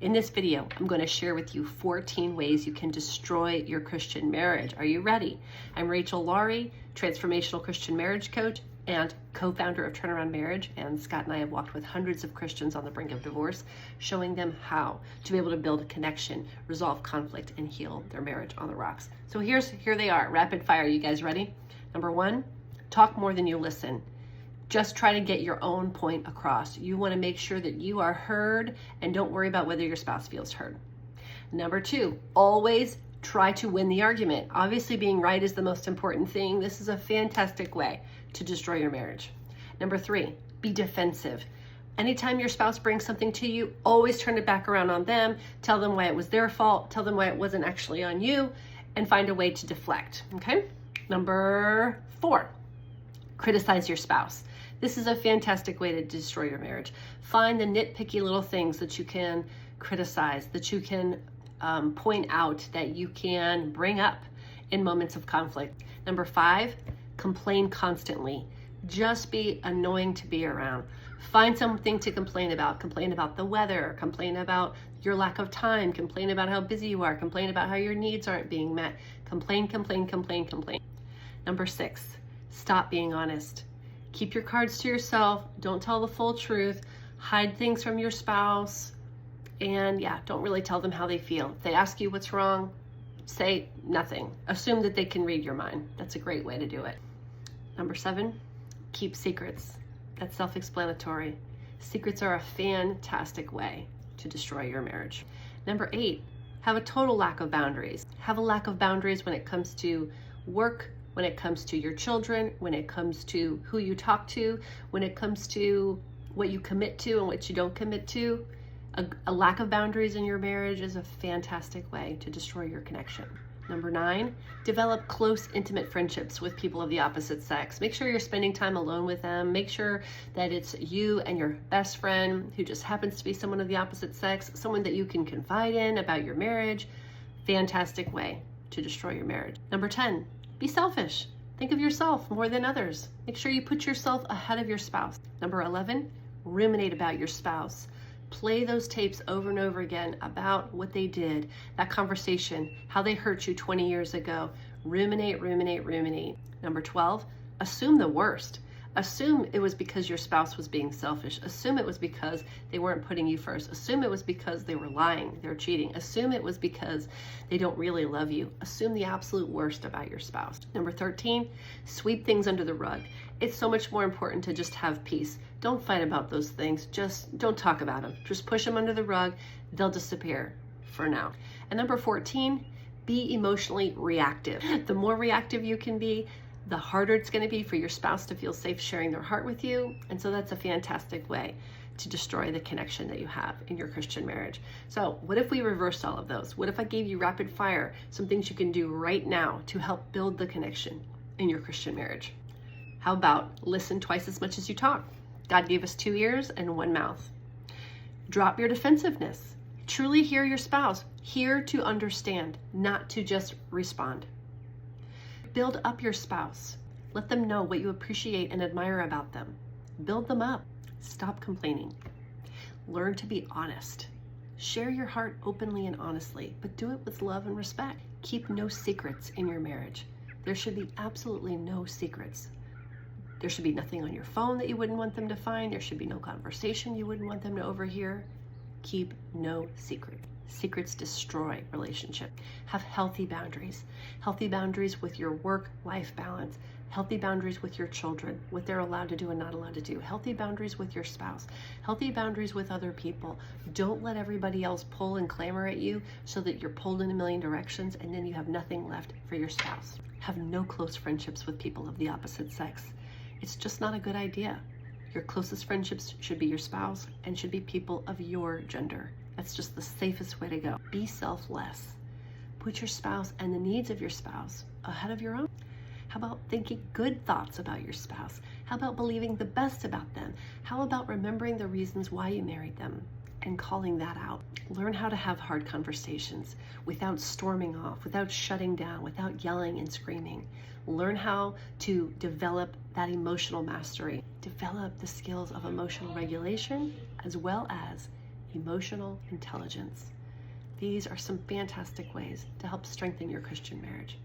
In this video, I'm going to share with you 14 ways you can destroy your Christian marriage. Are you ready? I'm Rachel Laurie, transformational Christian marriage coach and co-founder of Turnaround Marriage. And Scott and I have walked with hundreds of Christians on the brink of divorce, showing them how to be able to build a connection, resolve conflict, and heal their marriage on the rocks. So here they are, rapid fire. You guys ready? Number 1, talk more than you listen. Just try to get your own point across. You want to make sure that you are heard and don't worry about whether your spouse feels heard. Number 2, always try to win the argument. Obviously, being right is the most important thing. This is a fantastic way to destroy your marriage. Number 3, be defensive. Anytime your spouse brings something to you, always turn it back around on them. Tell them why it was their fault. Tell them why it wasn't actually on you, and find a way to deflect. Okay? Number 4, criticize your spouse. This is a fantastic way to destroy your marriage. Find the nitpicky little things that you can criticize, that you can point out, that you can bring up in moments of conflict. Number 5, complain constantly. Just be annoying to be around. Find something to complain about. Complain about the weather, complain about your lack of time, complain about how busy you are, complain about how your needs aren't being met. Complain, complain, complain, complain. Number 6, stop being honest. Keep your cards to yourself. Don't tell the full truth. Hide things from your spouse. And don't really tell them how they feel. If they ask you what's wrong, say nothing. Assume that they can read your mind. That's a great way to do it. Number 7, keep secrets. That's self-explanatory. Secrets are a fantastic way to destroy your marriage. Number 8, have a total lack of boundaries. Have a lack of boundaries when it comes to work, when it comes to your children, when it comes to who you talk to, when it comes to what you commit to and what you don't commit to. A lack of boundaries in your marriage is a fantastic way to destroy your connection. Number 9, develop close, intimate friendships with people of the opposite sex. Make sure you're spending time alone with them. Make sure that it's you and your best friend who just happens to be someone of the opposite sex, someone that you can confide in about your marriage. Fantastic way to destroy your marriage. Number 10, be selfish. Think of yourself more than others. Make sure you put yourself ahead of your spouse. Number 11, ruminate about your spouse. Play those tapes over and over again about what they did, that conversation, how they hurt you 20 years ago. Ruminate, ruminate, ruminate. Number 12, assume the worst. Assume it was because your spouse was being selfish. Assume it was because they weren't putting you first. Assume it was because they were lying, they were cheating. Assume it was because they don't really love you. Assume the absolute worst about your spouse. Number 13, sweep things under the rug. It's so much more important to just have peace. Don't fight about those things. Just don't talk about them. Just push them under the rug. They'll disappear for now. And number 14, be emotionally reactive. The more reactive you can be, the harder it's going to be for your spouse to feel safe sharing their heart with you. And so that's a fantastic way to destroy the connection that you have in your Christian marriage. So what if we reversed all of those? What if I gave you rapid fire, some things you can do right now to help build the connection in your Christian marriage? How about listen twice as much as you talk? God gave us 2 ears and 1 mouth. Drop your defensiveness. Truly hear your spouse. Hear to understand, not to just respond. Build up your spouse. Let them know what you appreciate and admire about them. Build them up. Stop complaining. Learn to be honest. Share your heart openly and honestly, but do it with love and respect. Keep no secrets in your marriage. There should be absolutely no secrets. There should be nothing on your phone that you wouldn't want them to find. There should be no conversation you wouldn't want them to overhear. Keep no secret. Secrets destroy relationship. Have healthy boundaries. Healthy boundaries with your work-life balance. Healthy boundaries with your children, what they're allowed to do and not allowed to do. Healthy boundaries with your spouse. Healthy boundaries with other people. Don't let everybody else pull and clamor at you so that you're pulled in a million directions and then you have nothing left for your spouse. Have no close friendships with people of the opposite sex. It's just not a good idea. Your closest friendships should be your spouse and should be people of your gender. That's just the safest way to go. Be selfless. Put your spouse and the needs of your spouse ahead of your own. How about thinking good thoughts about your spouse? How about believing the best about them? How about remembering the reasons why you married them and calling that out? Learn how to have hard conversations without storming off, without shutting down, without yelling and screaming. Learn how to develop that emotional mastery. Develop the skills of emotional regulation as well as emotional intelligence. These are some fantastic ways to help strengthen your Christian marriage.